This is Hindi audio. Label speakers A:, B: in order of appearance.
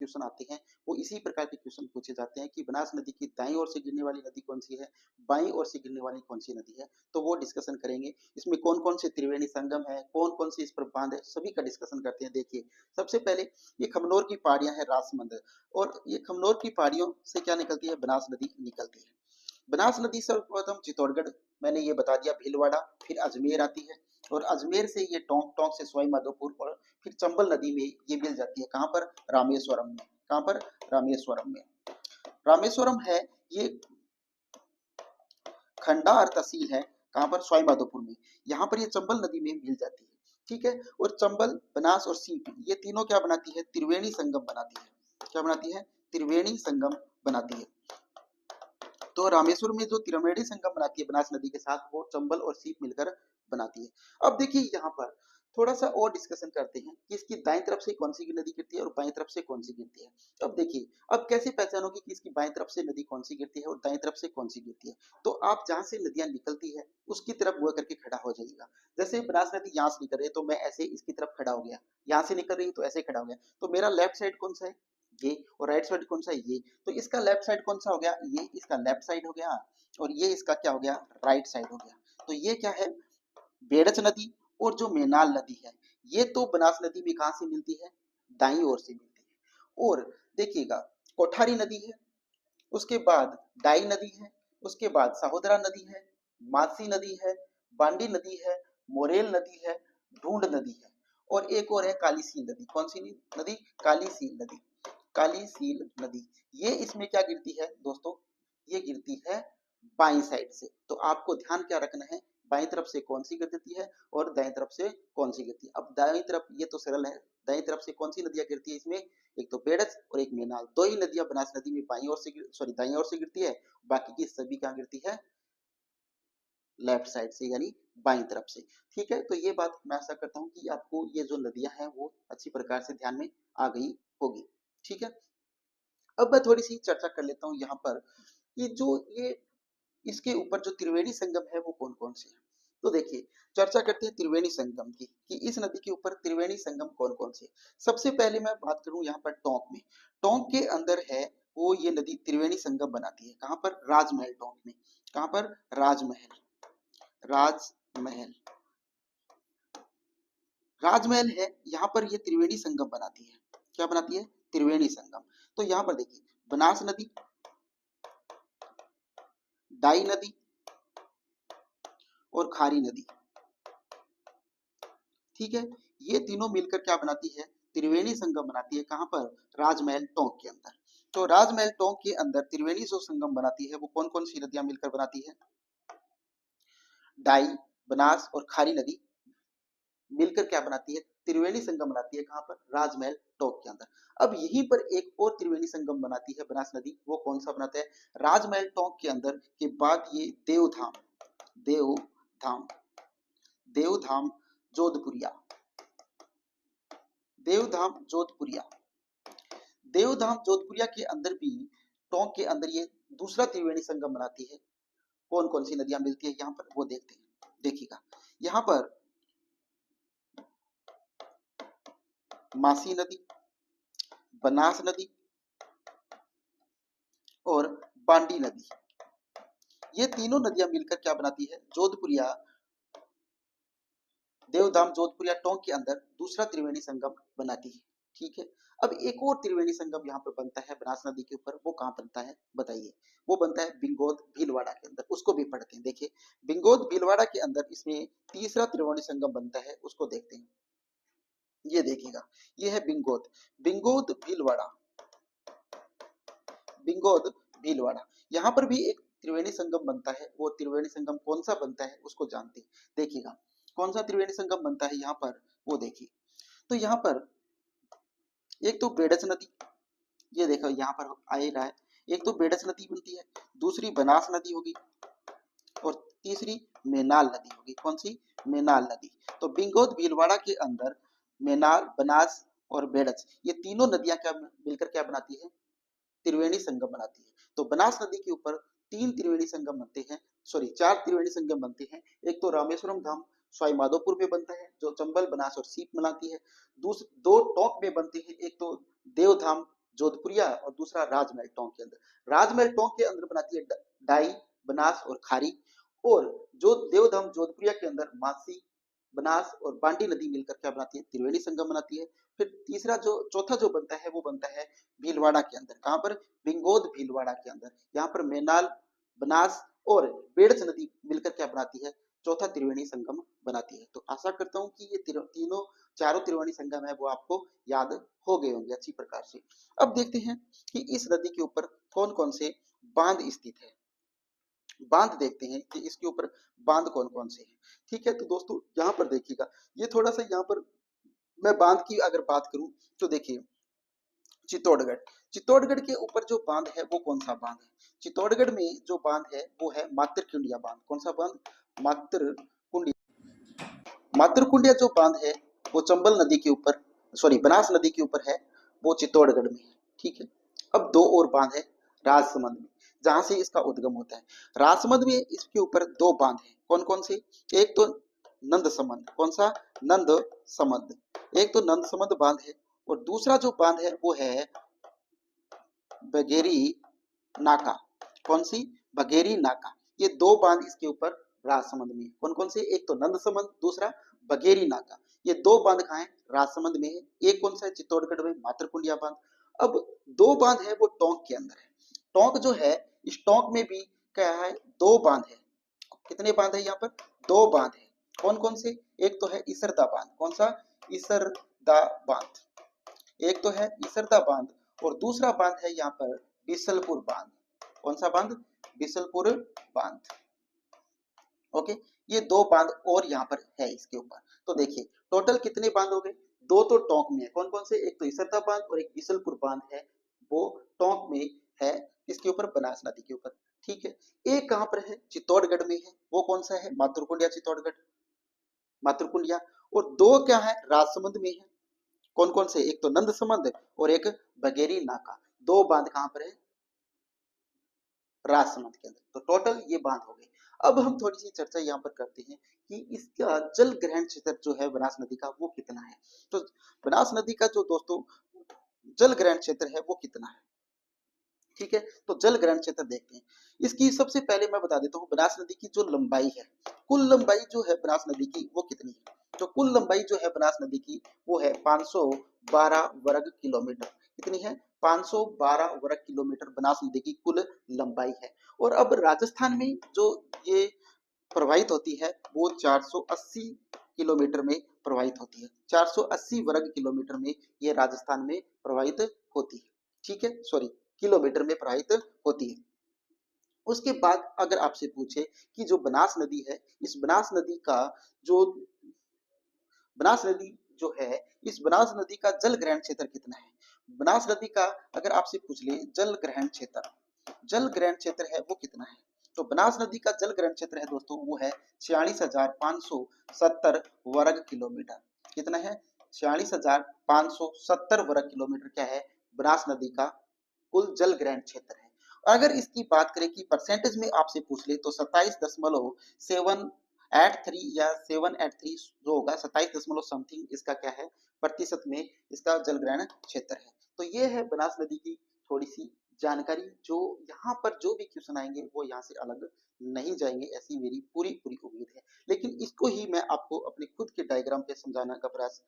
A: क्वेश्चन आते हैं वो इसी प्रकार के क्वेश्चन पूछे जाते हैं कि बनास नदी की दाईं ओर से गिरने वाली नदी कौन सी है, बाईं ओर से गिरने वाली कौन सी नदी है। तो वो डिस्कशन करेंगे। इसमें कौन कौन से त्रिवेणी संगम है, कौन कौन से इस पर बांध है, सभी का डिस्कशन करते हैं। देखिए सबसे पहले ये खमनोर की पहाड़ियां है राजमंद, और ये खमनोर की पहाड़ियों से क्या निकलती है, बनास नदी निकलती है। बनास नदी सर्वप्रथम चित्तौड़गढ़, मैंने ये बता दिया, भीलवाड़ा, फिर अजमेर आती है, और अजमेर से ये टोंक, टोंक से सवाई माधोपुर, और फिर चंबल नदी में ये मिल जाती है। कहाँ पर, रामेश्वरम में। कहाँ पर, रामेश्वरम में। रामेश्वरम है ये खंडा और तहसील है। कहाँ पर, सवाई माधोपुर में। यहाँ पर ये चंबल नदी में मिल जाती है। ठीक है, और चंबल, बनास और सीप ये तीनों क्या बनाती है, त्रिवेणी संगम बनाती है। क्या बनाती है, त्रिवेणी संगम बनाती है। तो रामेश्वर में जो त्रिवेणी संगम बनाती है बनास नदी के साथ, वो चंबल और सीप मिलकर बनाती है। अब देखिए यहाँ पर थोड़ा सा और डिस्कशन करते हैं कि इसकी दाईं तरफ से कौन सी नदी गिरती है और बाईं तरफ से कौन सी गिरती है। अब देखिए, अब कैसे पहचानोगे कि इसकी बाईं तरफ से नदी कौन सी गिरती है और दाईं तरफ से कौन सी गिरती है। तो आप जहां से नदियां निकलती है उसकी तरफ हुआ करके खड़ा हो जाइएगा। जैसे बनास नदी यहाँ से निकल रही है तो मैं ऐसे इसकी तरफ खड़ा हो गया, यहाँ से निकल रही है तो ऐसे खड़ा हो गया। तो मेरा लेफ्ट साइड कौन सा है, ये, और राइट साइड कौन सा है, ये। तो इसका लेफ्ट साइड कौन सा हो गया, ये इसका लेफ्ट साइड हो गया, और ये इसका क्या हो गया, राइट साइड हो गया। तो ये क्या है, बेड़च नदी और जो मेनाल नदी है, ये तो बनास नदी में कहां से मिलती है, दाईं ओर से मिलती है। और देखिएगा, कोठारी नदी है, उसके बाद डाई नदी है, उसके बाद सहोदरा नदी है, मासी नदी है, बांडी नदी है, मोरेल नदी है, ढूंढ नदी है, और एक और है काली सील नदी। कौन सी नदी, काली सील नदी। काली सील नदी, ये इसमें क्या गिरती है दोस्तों, ये गिरती है बाईं साइड से। तो आपको ध्यान क्या रखना है, बाईं तरफ से कौन सी गिरती है और दाईं तरफ से कौन सी गिरती है। अब दाईं तरफ ये तो सरल है, दाईं तरफ से कौन सी नदियां गिरती है इसमें, एक तो बेड़च और एक मेनाल, दो ही नदियां बनास नदी में बाईं ओर से सॉरी दाईं ओर से गिरती है। बाकी की सभी कहाँ गिरती है, लेफ्ट साइड से, यानी बाईं तरफ से। ठीक है, तो ये बात मैं आशा करता हूँ कि आपको ये जो नदियां हैं वो अच्छी प्रकार से ध्यान में आ गई होगी। ठीक है, अब मैं थोड़ी सी चर्चा कर लेता हूँ यहाँ पर कि जो ये इसके ऊपर जो त्रिवेणी संगम है वो कौन कौन से हैं। तो देखिए, चर्चा करते हैं त्रिवेणी संगम की कि इस नदी के ऊपर त्रिवेणी संगम कौन कौन से। सबसे पहले मैं बात करूं यहाँ पर टोंक में। टोंक के अंदर है वो ये नदी त्रिवेणी संगम बनाती है। कहाँ पर, राजमहल टोंक में। कहाँ पर, राजमहल। राजमहल, राजमहल है, यहाँ पर ये त्रिवेणी संगम बनाती है। क्या बनाती है, त्रिवेणी संगम। तो यहाँ पर देखिए, बनास नदी, डाई नदी और खारी नदी, ठीक है, ये तीनों मिलकर क्या बनाती है, त्रिवेणी संगम बनाती है। कहाँ पर, राजमहल टोंक के अंदर। तो राजमहल टोंक के अंदर त्रिवेणी जो संगम बनाती है वो कौन कौन सी नदियां मिलकर बनाती है, डाई, बनास और खारी नदी मिलकर क्या बनाती है, त्रिवेणी संगम बनाती है। कहाँ पर, राजमहल टोंक के अंदर। अब यहीं पर एक और त्रिवेणी संगम बनाती है बनास नदी, वो कौन सा बनाता है, राजमहल टोंक के अंदर के बाद ये देवधाम, देवधाम, देवधाम जोधपुरिया, देवधाम जोधपुरिया, देवधाम जोधपुरिया के अंदर भी, टोंक के अंदर ये दूसरा त्रिवेणी संगम बनाती है। कौन कौन सी नदियां मिलती है यहाँ पर वो देखते हैं। देखिएगा, यहाँ पर मासी नदी, बनास नदी और बांडी नदी, ये तीनों नदियां मिलकर क्या बनाती है, जोधपुरिया, देवधाम जोधपुरिया टोंक के अंदर दूसरा त्रिवेणी संगम बनाती है। ठीक है, अब एक और त्रिवेणी संगम यहाँ पर बनता है बनास नदी के ऊपर, वो कहाँ बनता है बताइए, वो बनता है बिंगोद भीलवाड़ा के अंदर। उसको भी पढ़ते हैं। देखिए, बिंगोद भीलवाड़ा के अंदर इसमें तीसरा त्रिवेणी संगम बनता है, उसको देखते हैं। ये देखिएगा, ये है बिंगोद, बिंगोद भीलवाड़ा, बिंगोद भीलवाड़ा। यहाँ पर भी एक त्रिवेणी संगम बनता है। वो त्रिवेणी संगम कौन सा बनता है उसको जानते हैं। देखिएगा, कौन सा त्रिवेणी संगम बनता है यहाँ पर, वो देखिए। तो यहाँ पर एक तो बेडच नदी, ये देखो यहाँ पर आ ही रहा है, एक तो बेडच नदी बनती है, दूसरी बनास नदी होगी, और तीसरी मेनाल नदी होगी। कौन सी, मेनाल नदी। तो बिंगोद भीलवाड़ा के अंदर मेनाल, बनास और बेडच, ये तीनों नदियां क्या मिलकर क्या बनाती है, त्रिवेणी संगम बनाती है। तो बनास नदी के ऊपर तीन त्रिवेणी संगम बनते हैं, सॉरी चार त्रिवेणी संगम बनते हैं। एक तो रामेश्वरम धाम सवाई माधोपुर में बनता है जो चंबल, बनास और सीप मिलाती है। दो टोंक में बनते हैं, एक तो देवधाम जोधपुरिया और दूसरा राजमहल टोंक के अंदर। राजमहल टोंक के अंदर बनाती है डाई, बनास और खारी। और जो देवधम जोधपुरिया के अंदर मासी, बनास और बांडी नदी मिलकर क्या बनाती है, त्रिवेणी संगम बनाती है। फिर तीसरा जो चौथा जो बनता है वो बनता है भीलवाड़ा के अंदर। कहां पर, बिंगोद भीलवाड़ा के अंदर। यहाँ पर मेनाल, बनास और बेड़च नदी मिलकर क्या बनाती है, चौथा त्रिवेणी संगम बनाती है। तो आशा करता हूँ कि ये तीनों चारों त्रिवेणी संगम है वो आपको याद हो गए होंगे अच्छी प्रकार से। अब देखते हैं कि इस नदी के ऊपर कौन कौन से बांध स्थित है। बांध देखते हैं कि इसके ऊपर बांध कौन कौन से हैं। ठीक है, तो दोस्तों यहाँ पर देखिएगा, ये थोड़ा सा यहाँ पर मैं बांध की अगर बात करूं तो देखिए, चित्तौड़गढ़, चित्तौड़गढ़ के ऊपर जो बांध है वो कौन सा बांध है, चित्तौड़गढ़ में जो बांध है वो है मातरकुंडिया बांध। कौन सा बांध, मातरकुंडिया। मातरकुंडिया जो बांध है वो चंबल नदी के ऊपर, सॉरी बनास नदी के ऊपर है, वो चित्तौड़गढ़ में है। ठीक है, अब दो और बांध है राजसमंद में, जहां से इसका उद्गम होता है। राजसमंद में इसके ऊपर दो बांध है, कौन कौन से, एक तो नंद समंद। कौन सा, नंद समंद। एक तो नंद समंद बांध है और दूसरा जो बांध है वो है बगेरी नाका। कौन सी, बगेरी नाका। ये दो बांध इसके ऊपर राजसमंद में। कौन कौन से, एक तो नंद समंद, दूसरा बगेरी नाका। ये दो बांध कहाँ है, राजसमंद में है। एक कौन सा है, चित्तौड़गढ़ में, मातरकुंडिया बांध। अब दो बांध है वो टोंक के अंदर है। टोंक जो है, इस टोंक में भी क्या है, दो बांध है। कितने बांध है यहाँ पर, दो बांध है। कौन कौन से, एक तो है इसरदा बांध। कौन सा, इसरदा बांध। एक तो है इसरदा बांध और दूसरा बांध है यहाँ पर बिसलपुर बांध। कौन सा बांध, बिसलपुर बांध। ओके, ये दो बांध और यहाँ पर है इसके ऊपर। तो देखिए टोटल कितने बांध हो गए, दो तो टोंक में है। कौन कौन से, एक तो इसरदा बांध और एक बिसलपुर बांध है, वो टोंक में है, इसके ऊपर, बनास नदी के ऊपर। ठीक है, एक कहाँ पर है, चित्तौड़गढ़ में है, वो कौन सा है, मातरकुंडिया चित्तौड़गढ़, मातरकुंडिया। और दो क्या है, राजसमंद में है। कौन कौन से, एक तो नंद समंद और एक बगेरी नाका। दो बांध कहां पर है, राजसमंद के अंदर। तो टोटल ये बांध हो गए। अब हम थोड़ी सी चर्चा यहाँ पर करते हैं कि इसका जल ग्रहण क्षेत्र जो है बनास नदी का वो कितना है। तो बनास नदी का जो दोस्तों जल ग्रहण क्षेत्र है वो कितना है। ठीक है, तो जल ग्रहण क्षेत्र देखते हैं। इसकी सबसे पहले मैं बता देता हूँ बनास नदी की जो लंबाई है, कुल लंबाई जो है बनास नदी की वो कितनी है। तो कुल लंबाई जो है बनास नदी की वो है 512 वर्ग किलोमीटर। कितनी है, 512 वर्ग किलोमीटर बनास नदी की कुल लंबाई है। और अब राजस्थान में जो ये प्रवाहित होती है वो 480 किलोमीटर में प्रवाहित होती है। 480 वर्ग किलोमीटर में ये राजस्थान में प्रवाहित होती है। ठीक है, सॉरी, किलोमीटर में प्रवाहित होती है। उसके बाद अगर आपसे पूछे कि जो बनास नदी है, इस बनास नदी का जो बनास नदी जो है, इस बनास नदी का जल ग्रहण क्षेत्र कितना है। बनास नदी का अगर आपसे पूछ ले जल ग्रहण क्षेत्र, जल ग्रहण क्षेत्र है वो कितना है। तो बनास नदी का जल ग्रहण क्षेत्र है दोस्तों वो है 46,570 वर्ग किलोमीटर। कितना है, 46,570 वर्ग किलोमीटर क्या है, बनास नदी का कुल जल ग्रहण क्षेत्र है। अगर इसकी बात करें कि परसेंटेज में आपसे पूछ ले तो 27.783 या 783 जो होगा, 27 दशमलव समथिंग इसका क्या है, प्रतिशत में इसका जल ग्रहण क्षेत्र है। तो ये है बनास नदी की थोड़ी सी जानकारी। जो यहाँ पर जो भी क्वेश्चन आएंगे वो यहाँ से अलग नहीं जाएंगे, ऐसी मेरी पूरी पूरी उम्मीद है। लेकिन इसको ही मैं आपको अपने खुद के डायग्राम पे समझाने का प्रयास